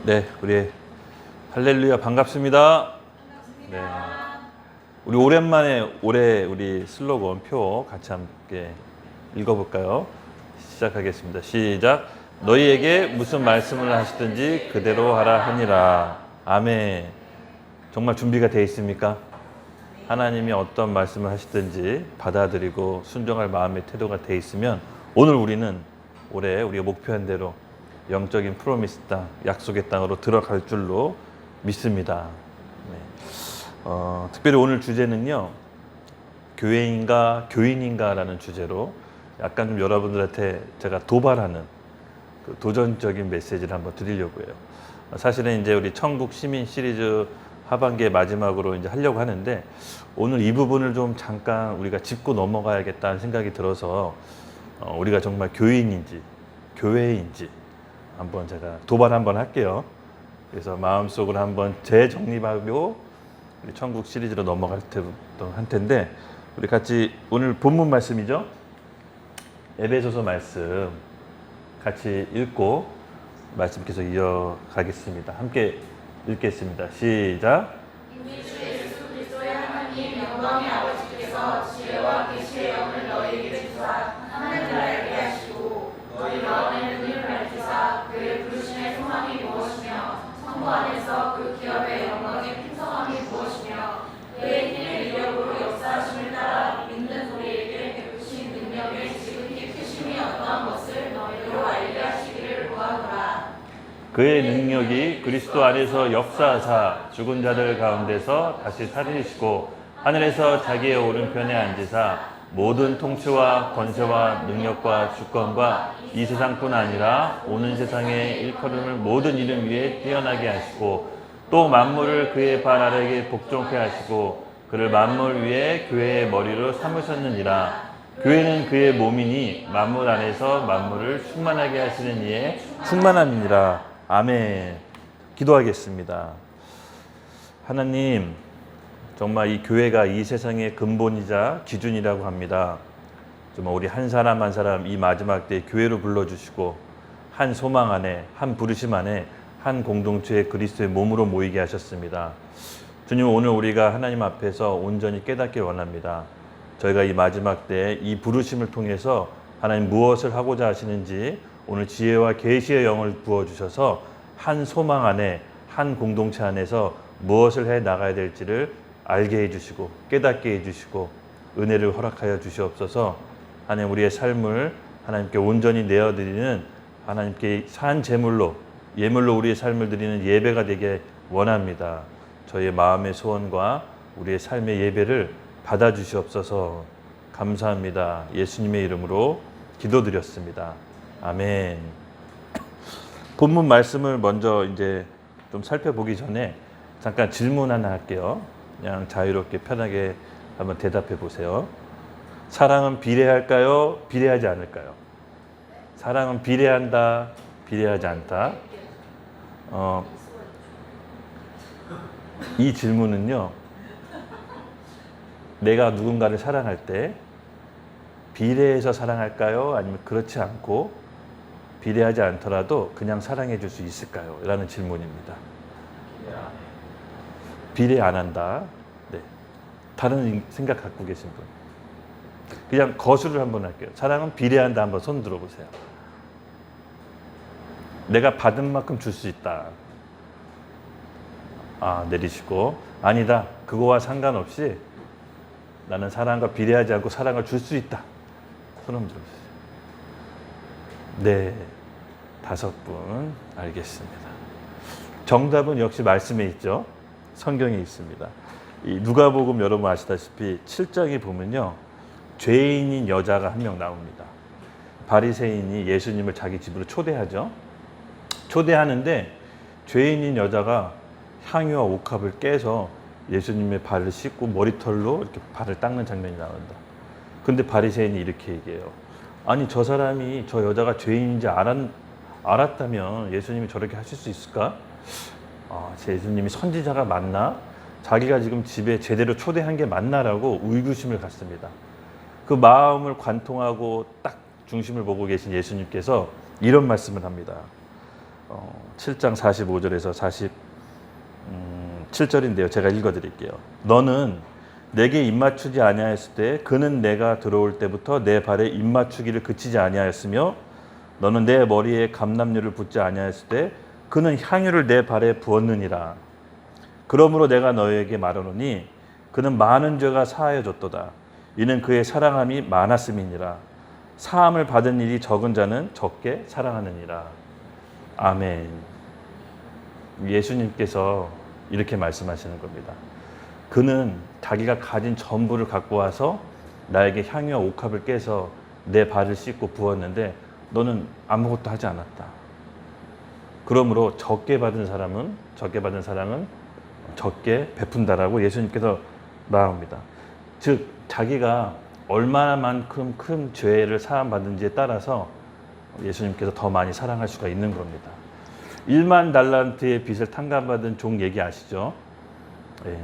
네, 우리 할렐루야 반갑습니다. 네, 우리 오랜만에 올해 우리 슬로건 표 같이 함께 읽어볼까요? 시작하겠습니다. 시작. 너희에게 무슨 말씀을 하시든지 그대로 하라 하니라. 아멘. 정말 준비가 되어 있습니까? 하나님이 어떤 말씀을 하시든지 받아들이고 순종할 마음의 태도가 되어 있으면 오늘 우리는 올해 우리가 목표한 대로 영적인 프로미스 땅, 약속의 땅으로 들어갈 줄로 믿습니다. 네. 특별히 오늘 주제는요, 교회인가 교인인가라는 주제로 약간 좀 여러분들한테 제가 도발하는 그 도전적인 메시지를 한번 드리려고 해요. 사실은 이제 우리 천국 시민 시리즈 하반기의 마지막으로 이제 하려고 하는데 오늘 이 부분을 좀 잠깐 우리가 짚고 넘어가야겠다는 생각이 들어서 우리가 정말 교인인지 교회인지 한번 제가 도발 한번 할게요. 그래서 마음속으로 한번 재정립하고 우리 천국 시리즈로 넘어갈 때부터 할 텐데 우리 같이 오늘 본문 말씀이죠. 에베소서 말씀 같이 읽고 말씀 계속 이어가겠습니다. 함께 읽겠습니다. 시작. 이미 주 예수 그리스도의 하나님 영광의 아버지께서 지혜와 계시의 영을 너희에게 주사 하나님을 알게 하시고 너희 마음의 눈을 밝히사 그의 부르심의 소망이 무엇이며 성부 안에서 그 기업의 영광의 풍성함이 무엇이며 그의 힘의 위력으로 역사하심을 따라 믿는 우리에게 베푸신 능력의 지극히 크심이 어떠한 것을 너희로 알게 하시기를 구하노라. 그의 능력이 그리스도 안에서 역사하사 죽은 자들 가운데서 다시 살리시고 하늘에서 자기의 오른편에 앉으사 모든 통치와 권세와 능력과 주권과 이 세상뿐 아니라 오는 세상의 일컬음을 모든 이름 위에 뛰어나게 하시고 또 만물을 그의 발 아래에 복종케 하시고 그를 만물 위에 교회의 머리로 삼으셨느니라. 교회는 그의 몸이니 만물 안에서 만물을 충만하게 하시는 이의 충만함이니라. 아멘. 기도하겠습니다. 하나님, 정말 이 교회가 이 세상의 근본이자 기준이라고 합니다. 정말 우리 한 사람 한 사람 이 마지막 때에 교회로 불러주시고 한 소망 안에, 한 부르심 안에 한 공동체의 그리스도의 몸으로 모이게 하셨습니다. 주님, 오늘 우리가 하나님 앞에서 온전히 깨닫길 원합니다. 저희가 이 마지막 때에 이 부르심을 통해서 하나님 무엇을 하고자 하시는지 오늘 지혜와 계시의 영을 부어주셔서 한 소망 안에 한 공동체 안에서 무엇을 해 나가야 될지를 알게 해주시고 깨닫게 해주시고 은혜를 허락하여 주시옵소서. 하나님 우리의 삶을 하나님께 온전히 내어드리는 하나님께 산 제물로 예물로 우리의 삶을 드리는 예배가 되게 원합니다. 저희의 마음의 소원과 우리의 삶의 예배를 받아주시옵소서. 감사합니다. 예수님의 이름으로 기도드렸습니다. 아멘. 본문 말씀을 먼저 이제 좀 살펴보기 전에 잠깐 질문 하나 할게요. 그냥 자유롭게 편하게 한번 대답해 보세요. 사랑은 비례할까요? 비례하지 않을까요? 사랑은 비례한다, 비례하지 않다. 이 질문은요, 내가 누군가를 사랑할 때 비례해서 사랑할까요? 아니면 그렇지 않고 비례하지 않더라도 그냥 사랑해 줄 수 있을까요? 라는 질문입니다. 비례 안 한다. 네. 다른 생각 갖고 계신 분. 그냥 거수를 한번 할게요. 사랑은 비례한다. 한번 손 들어보세요. 내가 받은 만큼 줄 수 있다. 내리시고. 아니다. 그거와 상관없이 나는 사랑과 비례하지 않고 사랑을 줄 수 있다. 손 한번 들어주세요. 네, 5분. 알겠습니다. 정답은 역시 말씀에 있죠. 성경에 있습니다. 이 누가복음 여러분 아시다시피 7장에 보면요, 죄인인 여자가 한 명 나옵니다. 바리새인이 예수님을 자기 집으로 초대하죠. 초대하는데 죄인인 여자가 향유와 옥합을 깨서 예수님의 발을 씻고 머리털로 이렇게 발을 닦는 장면이 나온다. 근데 바리새인이 이렇게 얘기해요. 아니 저 사람이 저 여자가 죄인인지 알았다면 예수님이 저렇게 하실 수 있을까? 예수님이 선지자가 맞나? 자기가 지금 집에 제대로 초대한 게 맞나라고 의구심을 갖습니다. 그 마음을 관통하고 딱 중심을 보고 계신 예수님께서 이런 말씀을 합니다. 7장 45절에서 47절인데요. 제가 읽어드릴게요. 너는 내게 입맞추지 아니하였을 때 그는 내가 들어올 때부터 내 발에 입맞추기를 그치지 아니하였으며 너는 내 머리에 감람류를 붓지 아니하였을 때 그는 향유를 내 발에 부었느니라. 그러므로 내가 너에게 말하노니 그는 많은 죄가 사하여졌도다. 이는 그의 사랑함이 많았음이니라. 사함을 받은 일이 적은 자는 적게 사랑하느니라. 아멘. 예수님께서 이렇게 말씀하시는 겁니다. 그는 자기가 가진 전부를 갖고 와서 나에게 향유와 옥합을 깨서 내 발을 씻고 부었는데 너는 아무것도 하지 않았다. 그러므로 적게 받은 사랑은 적게 베푼다라고 예수님께서 말합니다. 즉 자기가 얼마나만큼 큰 죄를 사함받는지에 따라서 예수님께서 더 많이 사랑할 수가 있는 겁니다. 1만 달란트의 빚을 탕감받은 종 얘기 아시죠? 예.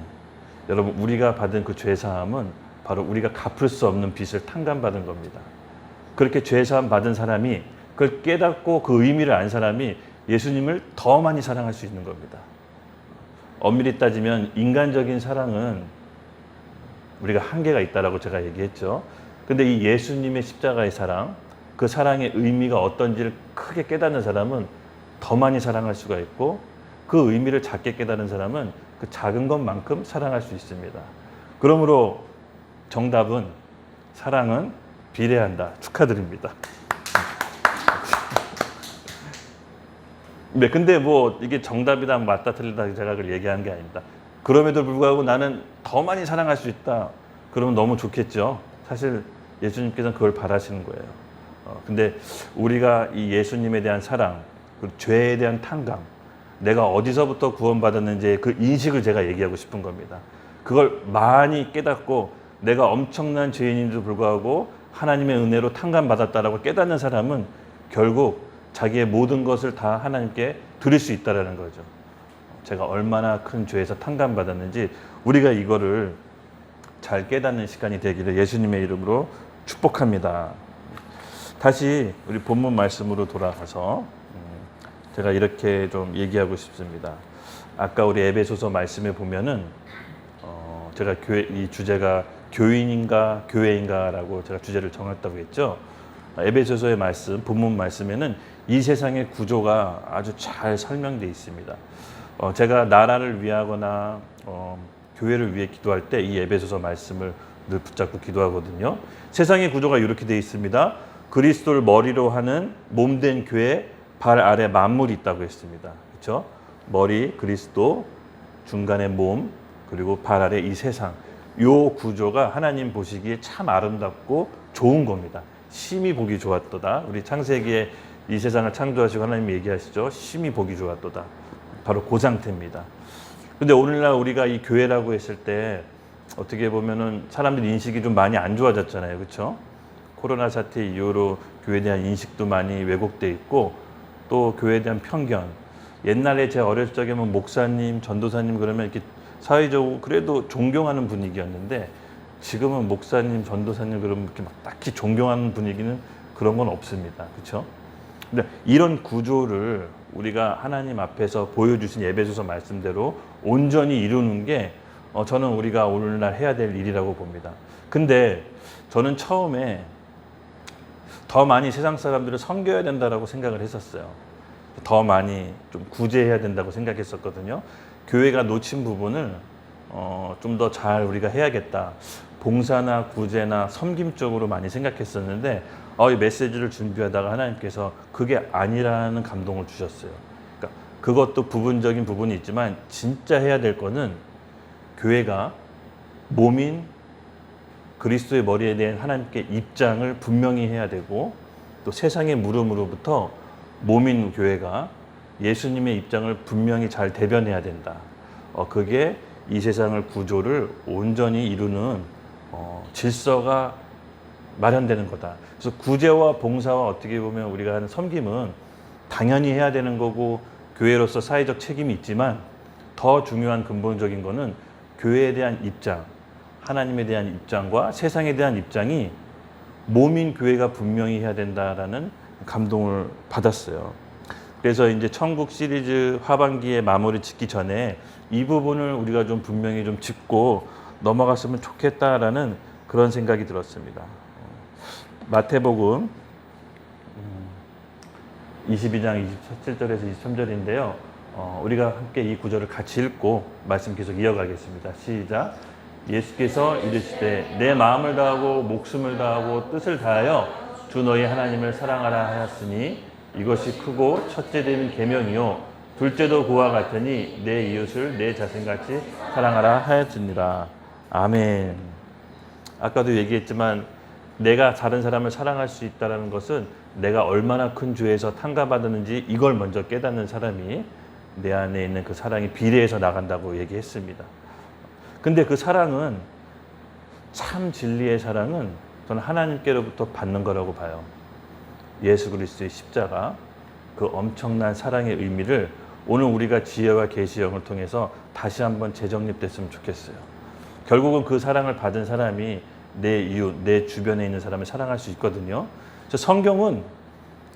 여러분 우리가 받은 그 죄사함은 바로 우리가 갚을 수 없는 빚을 탕감받은 겁니다. 그렇게 죄사함 받은 사람이 그걸 깨닫고 그 의미를 안 사람이 예수님을 더 많이 사랑할 수 있는 겁니다. 엄밀히 따지면 인간적인 사랑은 우리가 한계가 있다라고 제가 얘기했죠. 근데 이 예수님의 십자가의 사랑, 그 사랑의 의미가 어떤지를 크게 깨닫는 사람은 더 많이 사랑할 수가 있고 그 의미를 작게 깨달은 사람은 그 작은 것만큼 사랑할 수 있습니다. 그러므로 정답은 사랑은 비례한다. 축하드립니다. 네, 근데 뭐 이게 정답이다, 맞다, 틀리다 제가 그걸 얘기하는 게 아닙니다. 그럼에도 불구하고 나는 더 많이 사랑할 수 있다. 그러면 너무 좋겠죠. 사실 예수님께서는 그걸 바라시는 거예요. 근데 우리가 이 예수님에 대한 사랑, 그리고 죄에 대한 탕감, 내가 어디서부터 구원받았는지 그 인식을 제가 얘기하고 싶은 겁니다. 그걸 많이 깨닫고 내가 엄청난 죄인임에도 불구하고 하나님의 은혜로 탕감받았다라고 깨닫는 사람은 결국 자기의 모든 것을 다 하나님께 드릴 수 있다는 거죠. 제가 얼마나 큰 죄에서 탕감받았는지 우리가 이거를 잘 깨닫는 시간이 되기를 예수님의 이름으로 축복합니다. 다시 우리 본문 말씀으로 돌아가서 제가 이렇게 좀 얘기하고 싶습니다. 아까 우리 에베소서 말씀에 보면은 제가 이 주제가 교인인가 교회인가라고 제가 주제를 정했다고 했죠. 에베소서의 말씀, 본문 말씀에는 이 세상의 구조가 아주 잘 설명되어 있습니다. 제가 나라를 위하거나 교회를 위해 기도할 때 이 에베소서 말씀을 늘 붙잡고 기도하거든요. 세상의 구조가 이렇게 되어 있습니다. 그리스도를 머리로 하는 몸된 교회, 발 아래 만물이 있다고 했습니다. 그렇죠? 머리 그리스도, 중간에 몸, 그리고 발 아래 이 세상. 요 구조가 하나님 보시기에 참 아름답고 좋은 겁니다. 심히 보기 좋았도다. 우리 창세기에 이 세상을 창조하시고 하나님 얘기하시죠. 심히 보기 좋았도다. 바로 그 상태입니다. 근데 오늘날 우리가 이 교회라고 했을 때 어떻게 보면은 사람들 인식이 좀 많이 안 좋아졌잖아요. 그렇죠? 코로나 사태 이후로 교회에 대한 인식도 많이 왜곡돼 있고 또 교회에 대한 편견. 옛날에 제 어렸을 적에는 목사님, 전도사님 그러면 이렇게 사회적으로 그래도 존경하는 분위기였는데 지금은 목사님, 전도사님 그러면 이렇게 막 딱히 존경하는 분위기는 그런 건 없습니다. 그렇죠? 근데 이런 구조를 우리가 하나님 앞에서 보여주신 에베소서 말씀대로 온전히 이루는 게 저는 우리가 오늘날 해야 될 일이라고 봅니다. 근데 저는 처음에 더 많이 세상 사람들을 섬겨야 된다라고 생각을 했었어요. 더 많이 좀 구제해야 된다고 생각했었거든요. 교회가 놓친 부분을 좀 더 잘 우리가 해야겠다. 봉사나 구제나 섬김 쪽으로 많이 생각했었는데 이 메시지를 준비하다가 하나님께서 그게 아니라는 감동을 주셨어요. 그러니까 그것도 부분적인 부분이 있지만 진짜 해야 될 거는 교회가 몸인 그리스도의 머리에 대한 하나님께 입장을 분명히 해야 되고 또 세상의 물음으로부터 몸인 교회가 예수님의 입장을 분명히 잘 대변해야 된다. 그게 이 세상을 구조를 온전히 이루는 질서가 마련되는 거다. 그래서 구제와 봉사와 어떻게 보면 우리가 하는 섬김은 당연히 해야 되는 거고 교회로서 사회적 책임이 있지만 더 중요한 근본적인 거는 교회에 대한 입장, 하나님에 대한 입장과 세상에 대한 입장이 몸인 교회가 분명히 해야 된다라는 감동을 받았어요. 그래서 이제 천국 시리즈 하반기에 마무리 짓기 전에 이 부분을 우리가 좀 분명히 좀 짚고 넘어갔으면 좋겠다라는 그런 생각이 들었습니다. 마태복음 22장 27절에서 23절인데요. 우리가 함께 이 구절을 같이 읽고 말씀 계속 이어가겠습니다. 시작. 예수께서 이르시되 내 마음을 다하고 목숨을 다하고 뜻을 다하여 주 너희 하나님을 사랑하라 하였으니 이것이 크고 첫째 되는 계명이요 둘째도 그와 같으니 내 이웃을 내 자신같이 사랑하라 하였으니라. 아멘. 아까도 얘기했지만 내가 다른 사람을 사랑할 수 있다는 것은 내가 얼마나 큰 죄에서 탕감받았는지 이걸 먼저 깨닫는 사람이 내 안에 있는 그 사랑이 비례해서 나간다고 얘기했습니다. 근데 그 사랑은, 참 진리의 사랑은 저는 하나님께로부터 받는 거라고 봐요. 예수 그리스도의 십자가, 그 엄청난 사랑의 의미를 오늘 우리가 지혜와 계시형을 통해서 다시 한번 재정립됐으면 좋겠어요. 결국은 그 사랑을 받은 사람이 내 이웃, 내 주변에 있는 사람을 사랑할 수 있거든요. 성경은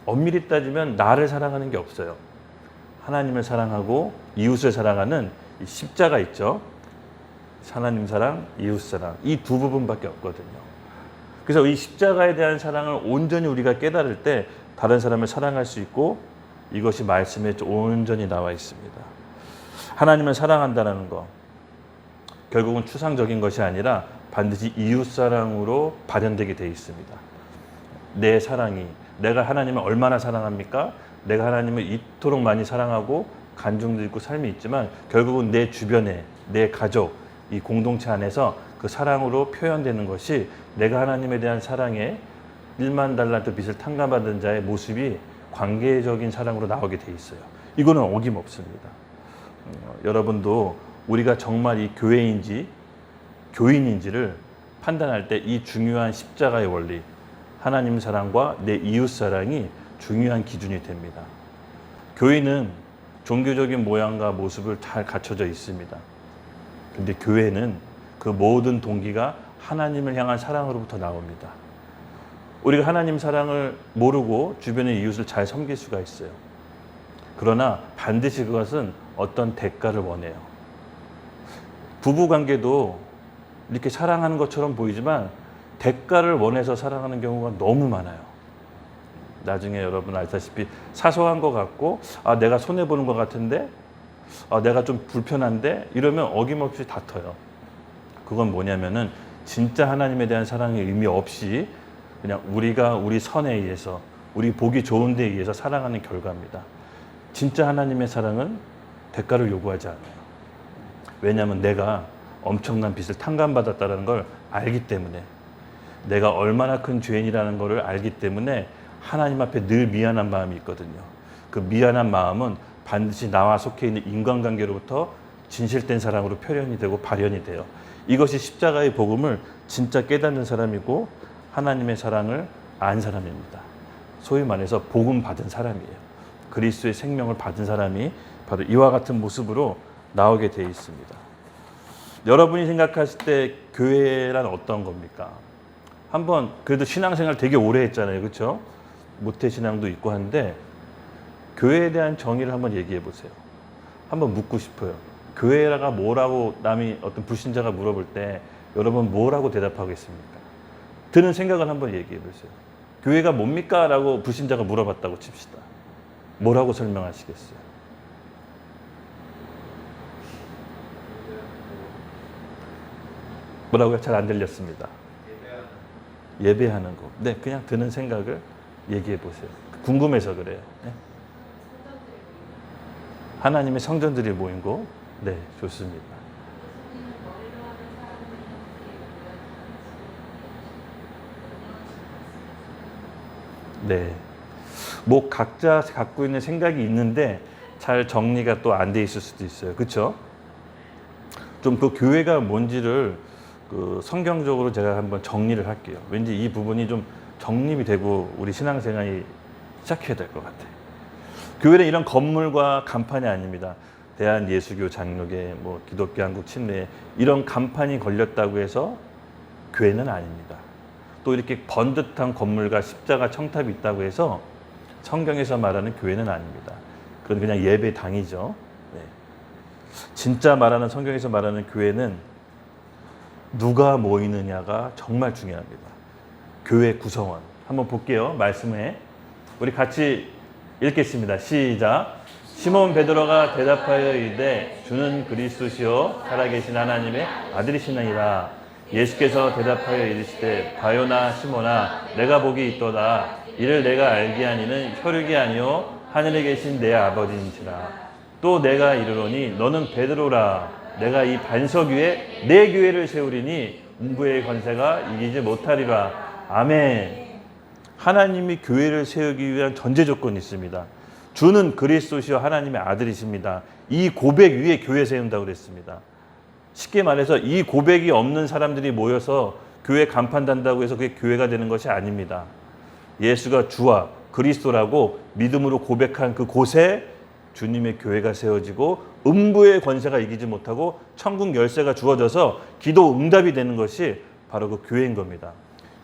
엄밀히 따지면 나를 사랑하는 게 없어요. 하나님을 사랑하고 이웃을 사랑하는 이 십자가 있죠. 하나님 사랑, 이웃 사랑, 이 두 부분밖에 없거든요. 그래서 이 십자가에 대한 사랑을 온전히 우리가 깨달을 때 다른 사람을 사랑할 수 있고, 이것이 말씀에 온전히 나와 있습니다. 하나님을 사랑한다는 거, 결국은 추상적인 것이 아니라 반드시 이웃 사랑으로 발현되게 되어 있습니다. 내 사랑이, 내가 하나님을 얼마나 사랑합니까? 내가 하나님을 이토록 많이 사랑하고 간증도 있고 삶이 있지만 결국은 내 주변에, 내 가족, 이 공동체 안에서 그 사랑으로 표현되는 것이 내가 하나님에 대한 사랑에 1만 달란트 빚을 탕감받은 자의 모습이 관계적인 사랑으로 나오게 돼 있어요. 이거는 어김없습니다. 여러분도 우리가 정말 이 교회인지 교인인지를 판단할 때 이 중요한 십자가의 원리, 하나님 사랑과 내 이웃 사랑이 중요한 기준이 됩니다. 교인은 종교적인 모양과 모습을 잘 갖춰져 있습니다. 근데 교회는 그 모든 동기가 하나님을 향한 사랑으로부터 나옵니다. 우리가 하나님 사랑을 모르고 주변의 이웃을 잘 섬길 수가 있어요. 그러나 반드시 그것은 어떤 대가를 원해요. 부부관계도 이렇게 사랑하는 것처럼 보이지만 대가를 원해서 사랑하는 경우가 너무 많아요. 나중에 여러분 알다시피 사소한 것 같고 내가 손해보는 것 같은데 내가 좀 불편한데 이러면 어김없이 다퉈요. 그건 뭐냐면은 진짜 하나님에 대한 사랑의 의미 없이 그냥 우리가 우리 선에 의해서 우리 보기 좋은 데에 의해서 사랑하는 결과입니다. 진짜 하나님의 사랑은 대가를 요구하지 않아요. 왜냐하면 내가 엄청난 빚을 탕감받았다는 걸 알기 때문에, 내가 얼마나 큰 죄인이라는 것을 알기 때문에 하나님 앞에 늘 미안한 마음이 있거든요. 그 미안한 마음은 반드시 나와 속해 있는 인간관계로부터 진실된 사랑으로 표현이 되고 발현이 돼요. 이것이 십자가의 복음을 진짜 깨닫는 사람이고 하나님의 사랑을 안 사람입니다. 소위 말해서 복음 받은 사람이에요. 그리스도의 생명을 받은 사람이 바로 이와 같은 모습으로 나오게 되어 있습니다. 여러분이 생각하실 때 교회란 어떤 겁니까? 한번 그래도 신앙생활 되게 오래 했잖아요. 그렇죠? 모태신앙도 있고 한데 교회에 대한 정의를 한번 얘기해 보세요. 한번 묻고 싶어요. 교회가 뭐라고 남이 어떤 불신자가 물어볼 때 여러분 뭐라고 대답하겠습니까? 드는 생각을 한번 얘기해 보세요. 교회가 뭡니까? 라고 불신자가 물어봤다고 칩시다. 뭐라고 설명하시겠어요? 뭐라고요? 잘 안 들렸습니다. 예배하는 거. 네, 그냥 드는 생각을 얘기해 보세요. 궁금해서 그래요. 네. 하나님의 성전들이 모인 곳. 네, 좋습니다. 네. 뭐 각자 갖고 있는 생각이 있는데 잘 정리가 또 안 돼 있을 수도 있어요. 그렇죠? 좀 그 교회가 뭔지를 그 성경적으로 제가 한번 정리를 할게요. 왠지 이 부분이 좀 정립이 되고 우리 신앙생활이 시작해야 될 것 같아요. 교회는 이런 건물과 간판이 아닙니다. 대한예수교 장로계, 뭐 기독교 한국 침례 이런 간판이 걸렸다고 해서 교회는 아닙니다. 또 이렇게 번듯한 건물과 십자가 청탑이 있다고 해서 성경에서 말하는 교회는 아닙니다. 그건 그냥 예배당이죠. 네. 진짜 말하는 성경에서 말하는 교회는 누가 모이느냐가 정말 중요합니다. 교회 구성원 한번 볼게요. 말씀에 우리 같이 읽겠습니다. 시작. 시몬 베드로가 대답하여 이르되 주는 그리스도시요 살아계신 하나님의 아들이시니라. 예수께서 대답하여 이르시되 바요나 시몬아 내가 복이 있도다. 이를 내가 알게 하니는 혈육이 아니요 하늘에 계신 내 아버지니시라. 또 내가 이르노니 너는 베드로라. 내가 이 반석 위에 내 교회를 세우리니 음부의 권세가 이기지 못하리라. 아멘. 하나님이 교회를 세우기 위한 전제 조건이 있습니다. 주는 그리스도시요 하나님의 아들이십니다. 이 고백 위에 교회 세운다고 그랬습니다. 쉽게 말해서 이 고백이 없는 사람들이 모여서 교회 간판 단다고 해서 그게 교회가 되는 것이 아닙니다. 예수가 주와 그리스도라고 믿음으로 고백한 그 곳에 주님의 교회가 세워지고 음부의 권세가 이기지 못하고 천국 열쇠가 주어져서 기도 응답이 되는 것이 바로 그 교회인 겁니다.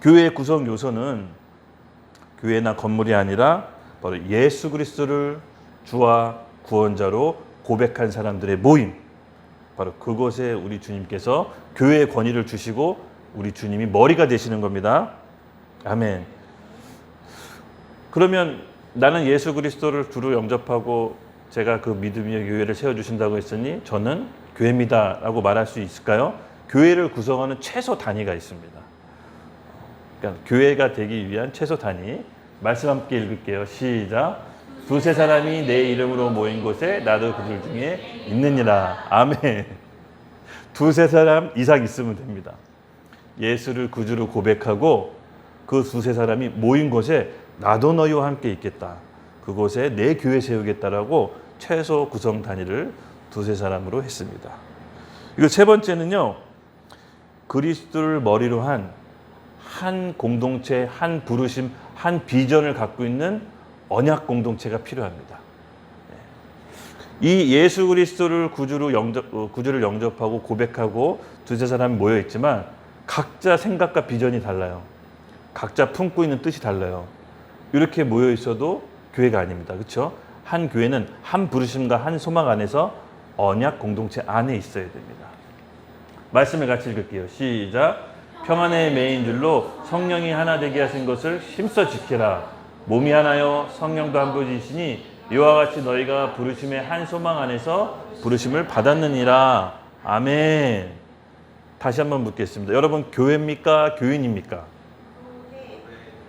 교회의 구성 요소는 교회나 건물이 아니라 바로 예수 그리스도를 주와 구원자로 고백한 사람들의 모임, 바로 그곳에 우리 주님께서 교회의 권위를 주시고 우리 주님이 머리가 되시는 겁니다. 아멘. 그러면 나는 예수 그리스도를 주로 영접하고 제가 그 믿음의 교회를 세워주신다고 했으니 저는 교회입니다 라고 말할 수 있을까요? 교회를 구성하는 최소 단위가 있습니다. 그러니까 교회가 되기 위한 최소 단위. 말씀 함께 읽을게요. 시작. 두세 사람이 내 이름으로 모인 곳에 나도 그들 중에 있느니라. 아멘. 두세 사람 이상 있으면 됩니다. 예수를 구주로 고백하고 그 두세 사람이 모인 곳에 나도 너희와 함께 있겠다. 그곳에 내 교회 세우겠다라고 최소 구성 단위를 두세 사람으로 했습니다. 이거 세 번째는요. 그리스도를 머리로 한 공동체, 한 부르심, 한 비전을 갖고 있는 언약 공동체가 필요합니다. 이 예수 그리스도를 구주를 영접하고 고백하고 두세 사람이 모여 있지만 각자 생각과 비전이 달라요. 각자 품고 있는 뜻이 달라요. 이렇게 모여 있어도 교회가 아닙니다. 그렇죠? 한 교회는 한 부르심과 한 소망 안에서 언약 공동체 안에 있어야 됩니다. 말씀을 같이 읽을게요. 시작. 평안의 매인 줄로 성령이 하나 되게 하신 것을 힘써 지키라. 몸이 하나요 성령도 한 분이시니 이와 같이 너희가 부르심의 한 소망 안에서 부르심을 받았느니라. 아멘. 다시 한번 묻겠습니다. 여러분 교회입니까? 교인입니까?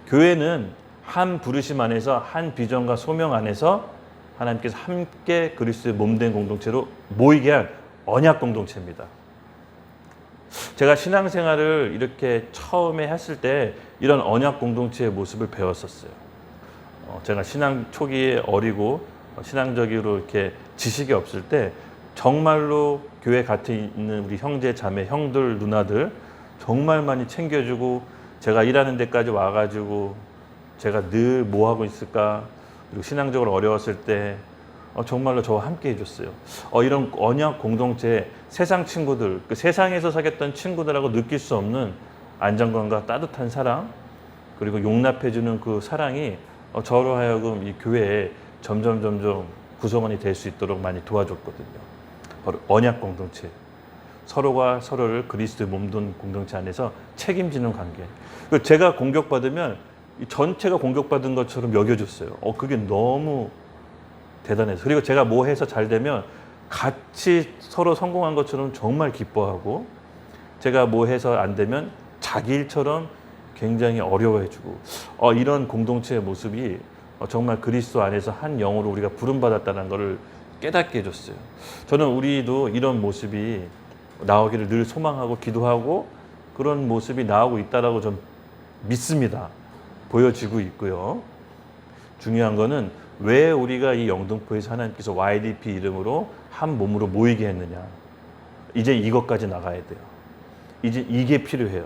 교회는 한 부르심 안에서 한 비전과 소명 안에서 하나님께서 함께 그리스도의 몸된 공동체로 모이게 한 언약 공동체입니다. 제가 신앙생활을 이렇게 처음에 했을 때 이런 언약 공동체의 모습을 배웠었어요. 제가 신앙 초기에 어리고 신앙적으로 이렇게 지식이 없을 때 정말로 교회 같이 있는 우리 형제, 자매, 형들, 누나들 정말 많이 챙겨주고 제가 일하는 데까지 와가지고 제가 늘 뭐 하고 있을까 그리고 신앙적으로 어려웠을 때 정말로 저와 함께 해줬어요. 이런 언약 공동체 세상 친구들, 그 세상에서 사귀었던 친구들하고 느낄 수 없는 안정감과 따뜻한 사랑 그리고 용납해주는 그 사랑이 저로 하여금 이 교회에 점점 구성원이 될 수 있도록 많이 도와줬거든요. 바로 언약 공동체. 서로가 서로를 그리스도의 몸된 공동체 안에서 책임지는 관계. 제가 공격받으면 전체가 공격받은 것처럼 여겨줬어요. 그게 너무 대단해서. 그리고 제가 뭐 해서 잘 되면 같이 서로 성공한 것처럼 정말 기뻐하고 제가 뭐 해서 안 되면 자기 일처럼 굉장히 어려워해주고 이런 공동체의 모습이 정말 그리스도 안에서 한 영으로 우리가 부름받았다는 것을 깨닫게 해줬어요. 저는 우리도 이런 모습이 나오기를 늘 소망하고 기도하고 그런 모습이 나오고 있다라고 좀 믿습니다. 보여지고 있고요. 중요한 거는 왜 우리가 이 영등포에서 하나님께서 YDP 이름으로 한 몸으로 모이게 했느냐. 이제 이것까지 나가야 돼요. 이제 이게 필요해요.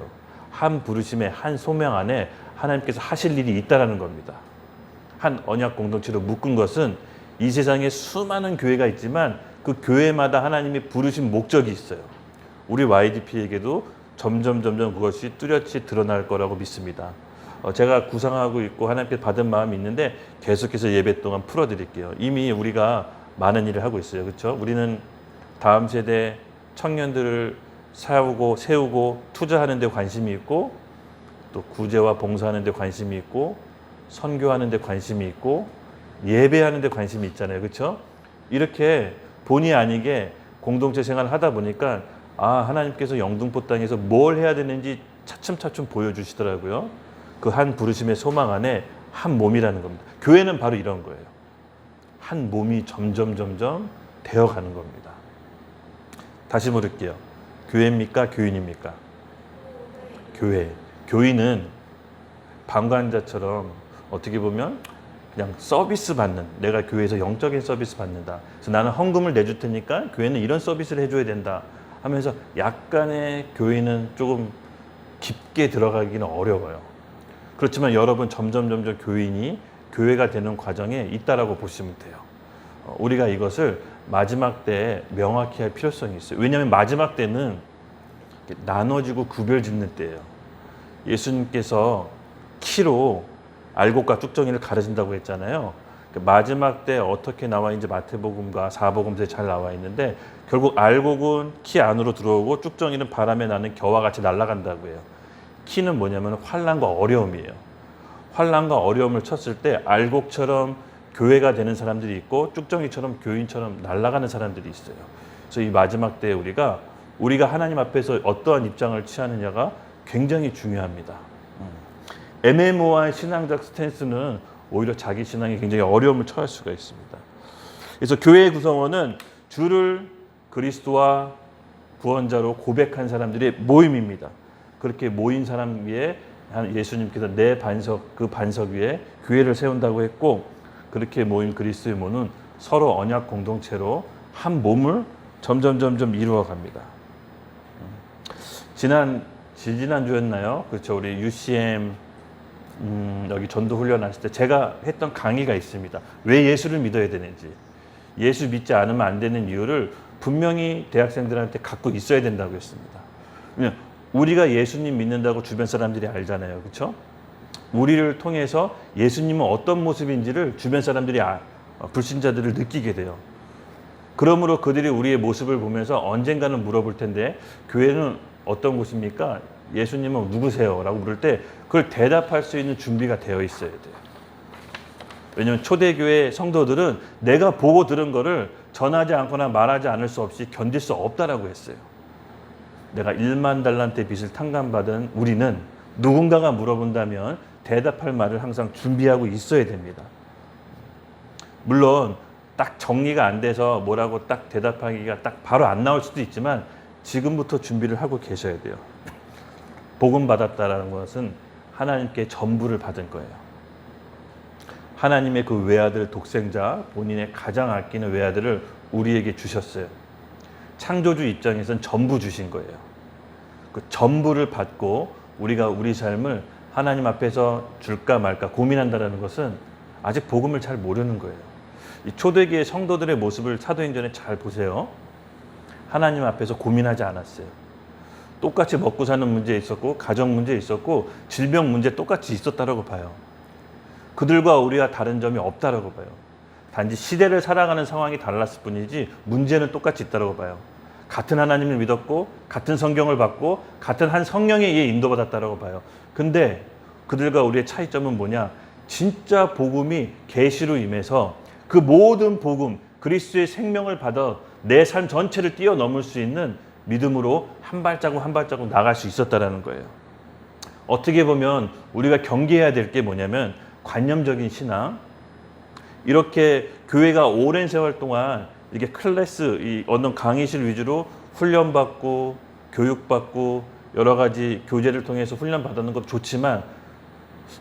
한 부르심의 한 소명 안에 하나님께서 하실 일이 있다라는 겁니다. 한 언약 공동체로 묶은 것은 이 세상에 수많은 교회가 있지만 그 교회마다 하나님이 부르신 목적이 있어요. 우리 YDP에게도 점점 그것이 뚜렷이 드러날 거라고 믿습니다. 제가 구상하고 있고 하나님께 받은 마음이 있는데 계속해서 예배 동안 풀어드릴게요. 이미 우리가 많은 일을 하고 있어요. 그렇죠? 우리는 다음 세대 청년들을 세우고 투자하는 데 관심이 있고, 또 구제와 봉사하는 데 관심이 있고, 선교하는 데 관심이 있고, 예배하는 데 관심이 있잖아요. 그렇죠? 이렇게 본의 아니게 공동체 생활을 하다 보니까 하나님께서 영등포 땅에서 뭘 해야 되는지 차츰차츰 보여주시더라고요. 그 한 부르심의 소망 안에 한 몸이라는 겁니다. 교회는 바로 이런 거예요. 한 몸이 점점 되어가는 겁니다. 다시 물을게요. 교회입니까? 교인입니까? 교회. 교인은 방관자처럼 어떻게 보면 그냥 서비스 받는, 내가 교회에서 영적인 서비스 받는다. 그래서 나는 헌금을 내줄 테니까 교회는 이런 서비스를 해줘야 된다 하면서 약간의 교회는 조금 깊게 들어가기는 어려워요. 그렇지만 여러분 점점 교인이 교회가 되는 과정에 있다라고 보시면 돼요. 우리가 이것을 마지막 때에 명확히 할 필요성이 있어요. 왜냐하면 마지막 때는 나눠지고 구별짓는 때예요. 예수님께서 키로 알곡과 뚝정이를 가르친다고 했잖아요. 마지막 때 어떻게 나와 있는지 마태복음과 사복음서에 잘 나와 있는데, 결국 알곡은 키 안으로 들어오고 뚝정이는 바람에 나는 겨와 같이 날아간다고 해요. 키는 뭐냐면 환난과 어려움이에요. 환난과 어려움을 쳤을 때 알곡처럼 교회가 되는 사람들이 있고 쭉정이처럼 교인처럼 날아가는 사람들이 있어요. 그래서 이 마지막 때에 우리가 하나님 앞에서 어떠한 입장을 취하느냐가 굉장히 중요합니다. 애매모호한 신앙적 스탠스는 오히려 자기 신앙에 굉장히 어려움을 처할 수가 있습니다. 그래서 교회의 구성원은 주를 그리스도와 구원자로 고백한 사람들의 모임입니다. 그렇게 모인 사람 위에 예수님께서 내 반석, 그 반석 위에 교회를 세운다고 했고, 그렇게 모인 그리스도의 몸은 서로 언약 공동체로 한 몸을 점점 이루어갑니다. 지난주였나요? 그렇죠. 우리 UCM 여기 전도 훈련하실 때 제가 했던 강의가 있습니다. 왜 예수를 믿어야 되는지, 예수 믿지 않으면 안 되는 이유를 분명히 대학생들한테 갖고 있어야 된다고 했습니다. 왜냐하면 우리가 예수님 믿는다고 주변 사람들이 알잖아요. 그렇죠? 우리를 통해서 예수님은 어떤 모습인지를 주변 사람들이 불신자들을 느끼게 돼요. 그러므로 그들이 우리의 모습을 보면서 언젠가는 물어볼 텐데, 교회는 어떤 곳입니까? 예수님은 누구세요? 라고 물을 때 그걸 대답할 수 있는 준비가 되어 있어야 돼요. 왜냐하면 초대교회 성도들은 내가 보고 들은 거를 전하지 않거나 말하지 않을 수 없이 견딜 수 없다라고 했어요. 내가 1만 달란트의 빚을 탕감받은 우리는 누군가가 물어본다면 대답할 말을 항상 준비하고 있어야 됩니다. 물론 딱 정리가 안 돼서 뭐라고 딱 대답하기가 딱 바로 안 나올 수도 있지만 지금부터 준비를 하고 계셔야 돼요. 복음 받았다라는 것은 하나님께 전부를 받은 거예요. 하나님의 그 외아들 독생자, 본인의 가장 아끼는 외아들을 우리에게 주셨어요. 창조주 입장에서는 전부 주신 거예요. 그 전부를 받고 우리가 우리 삶을 하나님 앞에서 줄까 말까 고민한다는 것은 아직 복음을 잘 모르는 거예요. 이 초대교회 성도들의 모습을 사도행전에 잘 보세요. 하나님 앞에서 고민하지 않았어요. 똑같이 먹고 사는 문제 있었고, 가정 문제 있었고, 질병 문제 똑같이 있었다라고 봐요. 그들과 우리와 다른 점이 없다라고 봐요. 단지 시대를 살아가는 상황이 달랐을 뿐이지 문제는 똑같이 있다라고 봐요. 같은 하나님을 믿었고, 같은 성경을 받고, 같은 한 성령에 의해 인도받았다라고 봐요. 근데 그들과 우리의 차이점은 뭐냐? 진짜 복음이 계시로 임해서 그 모든 복음, 그리스도의 생명을 받아 내 삶 전체를 뛰어넘을 수 있는 믿음으로 한 발자국 한 발자국 나갈 수 있었다라는 거예요. 어떻게 보면 우리가 경계해야 될 게 뭐냐면 관념적인 신앙, 이렇게 교회가 오랜 세월 동안 이렇게 클래스, 이 어떤 강의실 위주로 훈련받고 교육받고 여러 가지 교재를 통해서 훈련받는 것도 좋지만,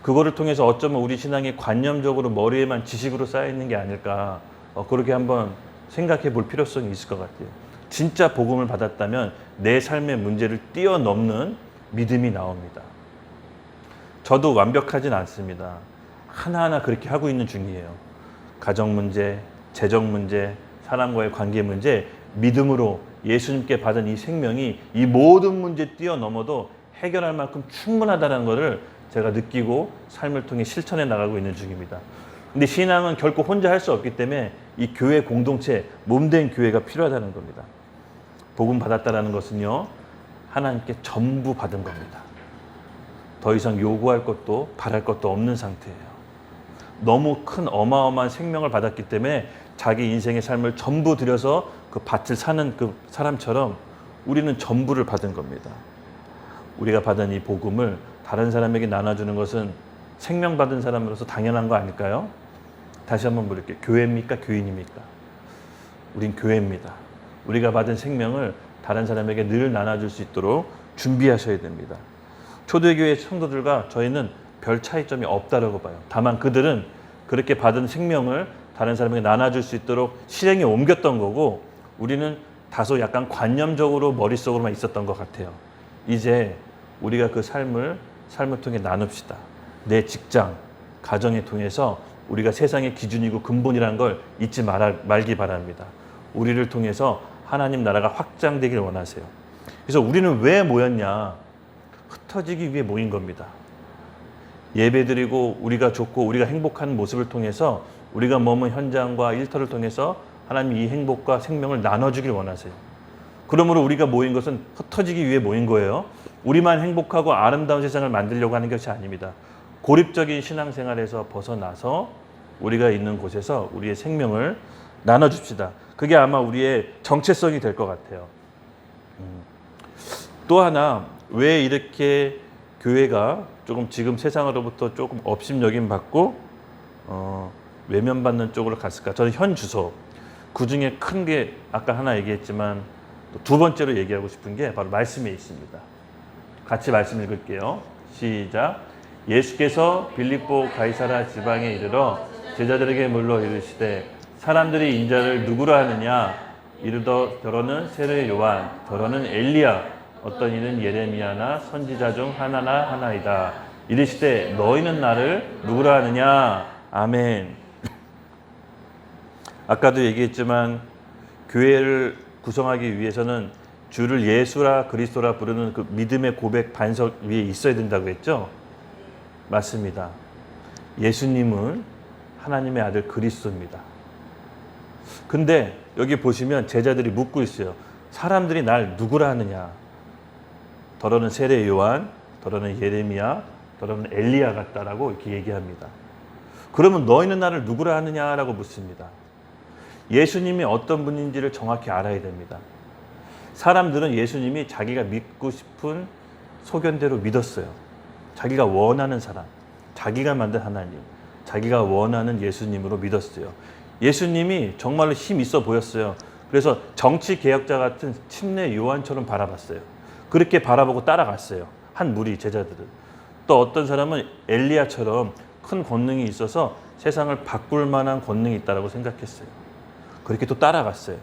그거를 통해서 어쩌면 우리 신앙이 관념적으로 머리에만 지식으로 쌓여있는 게 아닐까, 그렇게 한번 생각해 볼 필요성이 있을 것 같아요. 진짜 복음을 받았다면 내 삶의 문제를 뛰어넘는 믿음이 나옵니다. 저도 완벽하진 않습니다. 하나하나 그렇게 하고 있는 중이에요. 가정 문제, 재정 문제, 사람과의 관계 문제, 믿음으로 예수님께 받은 이 생명이 이 모든 문제 뛰어넘어도 해결할 만큼 충분하다는 것을 제가 느끼고 삶을 통해 실천해 나가고 있는 중입니다. 근데 신앙은 결코 혼자 할 수 없기 때문에 이 교회 공동체, 몸된 교회가 필요하다는 겁니다. 복음 받았다라는 것은요, 하나님께 전부 받은 겁니다. 더 이상 요구할 것도 바랄 것도 없는 상태예요. 너무 큰 어마어마한 생명을 받았기 때문에 자기 인생의 삶을 전부 들여서 그 밭을 사는 그 사람처럼 우리는 전부를 받은 겁니다. 우리가 받은 이 복음을 다른 사람에게 나눠주는 것은 생명 받은 사람으로서 당연한 거 아닐까요? 다시 한번 물을게요. 교회입니까? 교인입니까? 우린 교회입니다. 우리가 받은 생명을 다른 사람에게 늘 나눠줄 수 있도록 준비하셔야 됩니다. 초대교회 성도들과 저희는 별 차이점이 없다라고 봐요. 다만 그들은 그렇게 받은 생명을 다른 사람에게 나눠줄 수 있도록 실행에 옮겼던 거고, 우리는 다소 약간 관념적으로 머릿속으로만 있었던 것 같아요. 이제 우리가 그 삶을 통해 나눕시다. 내 직장, 가정에 통해서 우리가 세상의 기준이고 근본이라는 걸 잊지 말기 바랍니다. 우리를 통해서 하나님 나라가 확장되길 원하세요. 그래서 우리는 왜 모였냐? 흩어지기 위해 모인 겁니다. 예배드리고 우리가 좋고 우리가 행복한 모습을 통해서 우리가 머문 현장과 일터를 통해서 하나님 이 행복과 생명을 나눠주길 원하세요. 그러므로 우리가 모인 것은 흩어지기 위해 모인 거예요. 우리만 행복하고 아름다운 세상을 만들려고 하는 것이 아닙니다. 고립적인 신앙생활에서 벗어나서 우리가 있는 곳에서 우리의 생명을 나눠줍시다. 그게 아마 우리의 정체성이 될 것 같아요. 또 하나, 왜 이렇게 교회가 조금 지금 세상으로부터 조금 업신여김 받고 외면받는 쪽으로 갔을까? 저는 현 주소, 그 중에 큰 게 아까 하나 얘기했지만 두 번째로 얘기하고 싶은 게 바로 말씀에 있습니다. 같이 말씀 읽을게요. 시작. 예수께서 빌립보 가이사라 지방에 이르러 제자들에게 물러 이르시되 사람들이 인자를 누구라 하느냐? 이르더러는 세례 요한, 더러는 엘리야, 어떤 이는 예레미야나 선지자 중 하나이다. 이르시되 너희는 나를 누구라 하느냐? 아멘. 아까도 얘기했지만 교회를 구성하기 위해서는 주를 예수라 그리스도라 부르는 그 믿음의 고백 반석 위에 있어야 된다고 했죠? 맞습니다. 예수님은 하나님의 아들 그리스도입니다. 근데 여기 보시면 제자들이 묻고 있어요. 사람들이 날 누구라 하느냐? 더러는 세례 요한, 더러는 예레미야, 더러는 엘리야 같다라고 이렇게 얘기합니다. 그러면 너희는 나를 누구라 하느냐라고 묻습니다. 예수님이 어떤 분인지를 정확히 알아야 됩니다. 사람들은 예수님이 자기가 믿고 싶은 소견대로 믿었어요. 자기가 원하는 사람, 자기가 만든 하나님, 자기가 원하는 예수님으로 믿었어요. 예수님이 정말로 힘 있어 보였어요. 그래서 정치 개혁자 같은 침례 요한처럼 바라봤어요. 그렇게 바라보고 따라갔어요. 한 무리 제자들은. 또 어떤 사람은 엘리야처럼 큰 권능이 있어서 세상을 바꿀 만한 권능이 있다고 생각했어요. 그렇게 또 따라갔어요.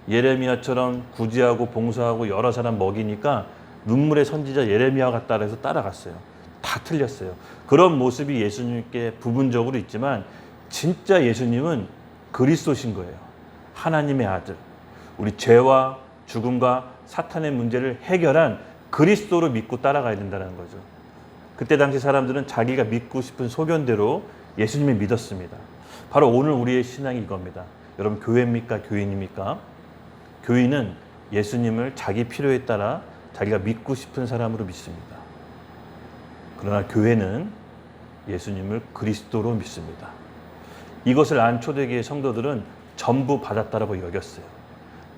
예레미야처럼 구제하고 봉사하고 여러 사람 먹이니까 눈물의 선지자 예레미야 같다 해서 따라갔어요. 다 틀렸어요. 그런 모습이 예수님께 부분적으로 있지만 진짜 예수님은 그리스도신 거예요. 하나님의 아들. 우리 죄와 죽음과 사탄의 문제를 해결한 그리스도로 믿고 따라가야 된다는 거죠. 그때 당시 사람들은 자기가 믿고 싶은 소견대로 예수님을 믿었습니다. 바로 오늘 우리의 신앙이 이겁니다. 여러분, 교회입니까? 교인입니까? 교인은 예수님을 자기 필요에 따라 자기가 믿고 싶은 사람으로 믿습니다. 그러나 교회는 예수님을 그리스도로 믿습니다. 이것을 안 초대교회 성도들은 전부 받았다라고 여겼어요.